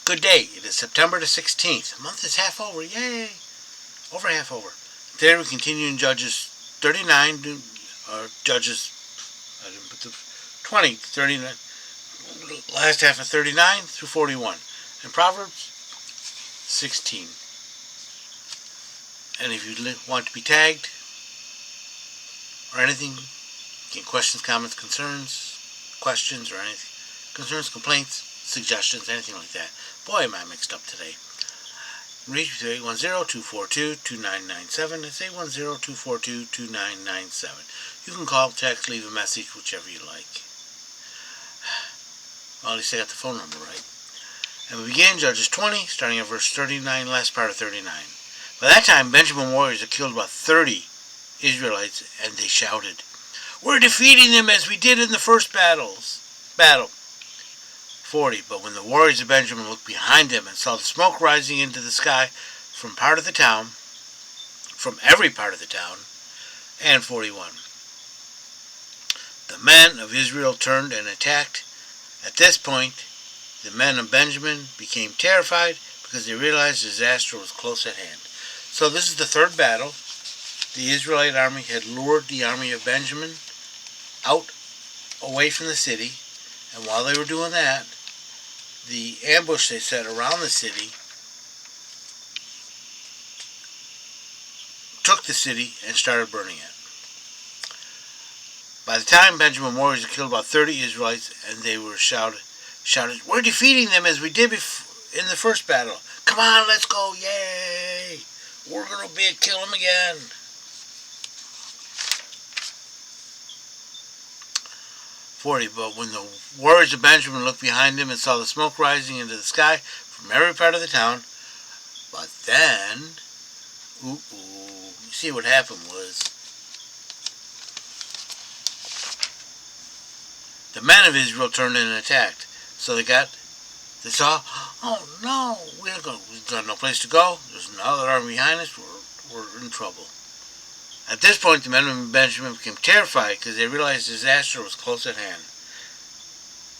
Good day. It is September the 16th. The month is half over. Yay! Over half over. Today we continue in Judges 39, or Judges, I didn't put the 20, 39, last half of 39 through 41. And Proverbs 16. And if you want to be tagged or anything, questions, comments, concerns, questions, or anything, concerns, complaints, suggestions, anything like that. Boy, am I mixed up today. Reach me through 810-242-2997. It's 810-242-2997. You can call, text, leave a message, whichever you like. Well, at least I got the phone number right. And we begin Judges 20, starting at verse 39, last part of 39. By that time, Benjamin warriors had killed about 30 Israelites, and they shouted, "We're defeating them as we did in the first battle." 40. But when the warriors of Benjamin looked behind them and saw the smoke rising into the sky from every part of the town, and 41. The men of Israel turned and attacked. At this point, the men of Benjamin became terrified because they realized disaster was close at hand. So this is the third battle. The Israelite army had lured the army of Benjamin out away from the city, and while they were doing that, the ambush they set around the city took the city and started burning it. By the time Benjamin warriors had killed about 30 Israelites, and they were shouted, "We're defeating them as we did in the first battle. Come on, let's go, yay! We're going to kill them again." 40. But when the warriors of Benjamin looked behind him and saw the smoke rising into the sky from every part of the town, but then, you see what happened was, the men of Israel turned in and attacked. So they saw, oh no, we've got no place to go. There's another army behind us. We're in trouble. At this point, the men of Benjamin became terrified because they realized disaster was close at hand.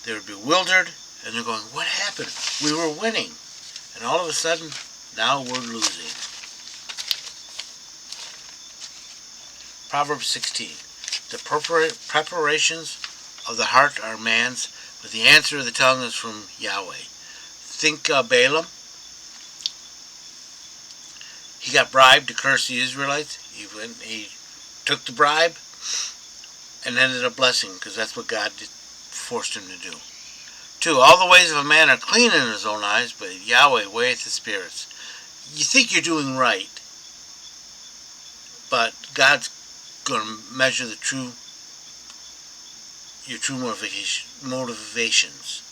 They were bewildered, and they're going, what happened? We were winning. And all of a sudden, now we're losing. Proverbs 16. The preparations of the heart are man's, but the answer of the tongue is from Yahweh. Think Balaam. He got bribed to curse the Israelites. He took the bribe and ended up blessing, because that's what God forced him to do. 2. All the ways of a man are clean in his own eyes, but Yahweh weigheth the spirits. You think you're doing right, but God's going to measure your true motivations.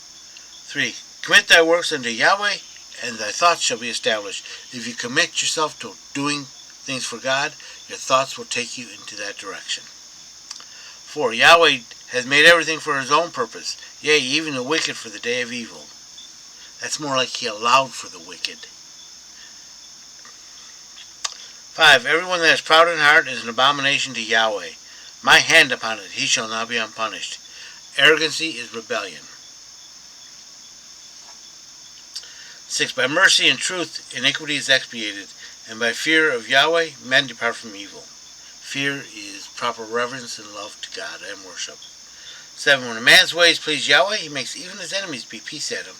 3. Commit thy works unto Yahweh, and thy thoughts shall be established. If you commit yourself to doing things for God, your thoughts will take you into that direction. 4. Yahweh has made everything for his own purpose, yea, even the wicked for the day of evil. That's more like he allowed for the wicked. 5. Everyone that is proud in heart is an abomination to Yahweh. My hand upon it, he shall not be unpunished. Arrogancy is rebellion. 6. By mercy and truth iniquity is expiated, and by fear of Yahweh men depart from evil. Fear is proper reverence and love to God and worship. 7. When a man's ways please Yahweh, he makes even his enemies be peace at him.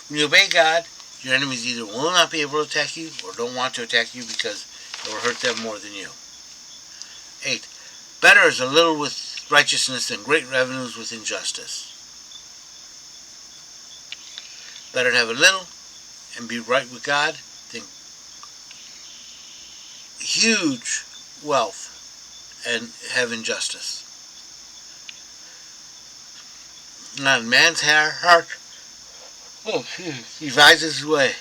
When you obey God, your enemies either will not be able to attack you or don't want to attack you because it will hurt them more than you. 8. Better is a little with righteousness than great revenues with injustice. Better to have a little and be right with God than huge wealth and have injustice. Not in man's heart, he devises his way,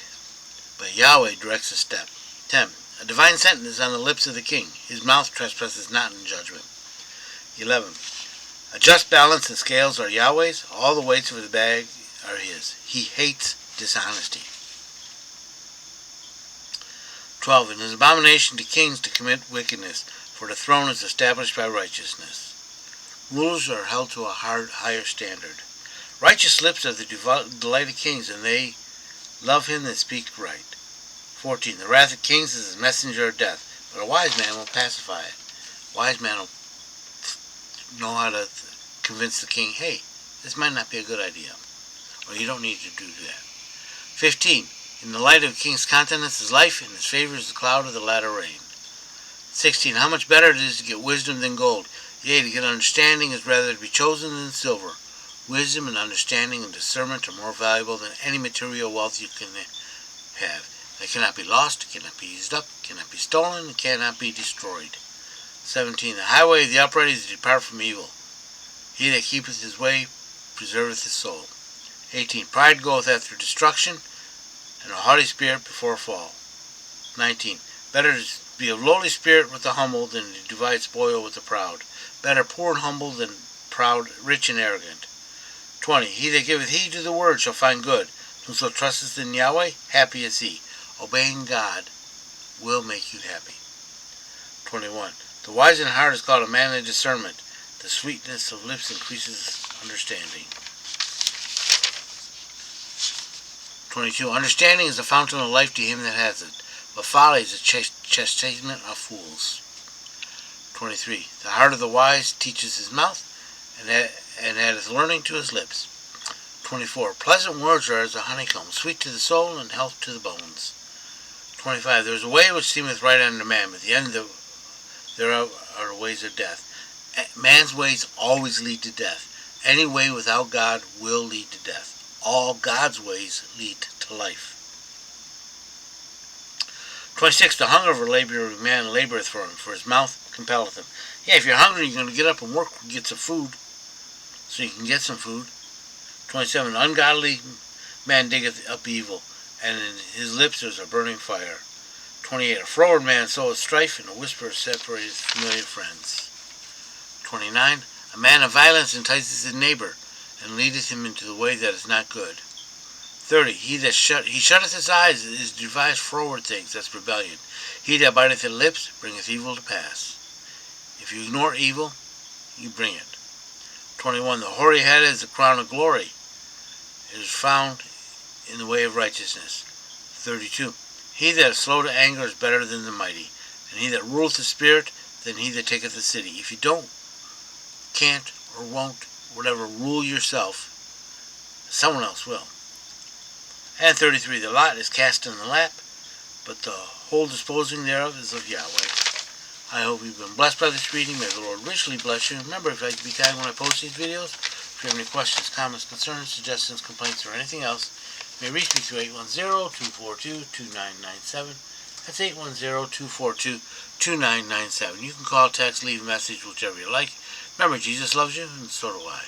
but Yahweh directs his step. 10. A divine sentence is on the lips of the king. His mouth trespasses not in judgment. 11. A just balance and scales are Yahweh's. All the weights of his bag are his. He hates dishonesty. 12. It is an abomination to kings to commit wickedness, for the throne is established by righteousness. Rulers are held to a higher standard. Righteous lips are the delight of kings, and they Love him that speaks right. 14. The wrath of kings is a messenger of death, but a wise man will pacify it. Wise man will know how to convince the king, hey, this might not be a good idea, or you don't need to do that. 15. In the light of a king's countenance is life, and his favor is the cloud of the latter rain. 16. How much better it is to get wisdom than gold. Yea, to get understanding is rather to be chosen than silver. Wisdom and understanding and discernment are more valuable than any material wealth you can have. They cannot be lost, cannot be used up, cannot be stolen, and cannot be destroyed. 17. The highway of the upright is to depart from evil. He that keepeth his way preserveth his soul. 18. Pride goeth after destruction, and a haughty spirit before a fall. 19. Better to be of lowly spirit with the humble than to divide spoil with the proud. Better poor and humble than proud, rich and arrogant. 20. He that giveth heed to the word shall find good. Whoso trusteth in Yahweh, happy is he. Obeying God will make you happy. 21. The wise in heart is called a man of discernment. The sweetness of lips increases understanding. 22. Understanding is a fountain of life to him that has it, but folly is a chastisement of fools. 23. The heart of the wise teaches his mouth, and addeth learning to his lips. 24. Pleasant words are as a honeycomb, sweet to the soul and health to the bones. 25. There is a way which seemeth right unto man, but the end thereof are the ways of death. Man's ways always lead to death. Any way without God will lead to death. All God's ways lead to life. 26. The hunger of a laboring man laboreth for him, for his mouth compelleth him. Yeah, if you're hungry, you're going to get up and work and get some food, so you can get some food. 27. An ungodly man diggeth up evil, and in his lips there is a burning fire. 28. A froward man soweth strife, and a whisperer separateth familiar friends. 29. A man of violence entices his neighbor, and leadeth him into the way that is not good. 30. He shutteth his eyes is devised froward things, that's rebellion. He that biteth his lips bringeth evil to pass. If you ignore evil, you bring it. 21. The hoary head is the crown of glory. It is found in the way of righteousness. 32. He that is slow to anger is better than the mighty, and he that ruleth the spirit than he that taketh the city. If you can't, or won't, whatever, rule yourself, someone else will. And 33. The lot is cast in the lap, but the whole disposing thereof is of Yahweh. I hope you've been blessed by this reading. May the Lord richly bless you. Remember, if I can be tagged when I post these videos, if you have any questions, comments, concerns, suggestions, complaints, or anything else, you may reach me through 810-242-2997. That's 810-242-2997. You can call, text, leave a message, whichever you like. Remember, Jesus loves you, and so do I.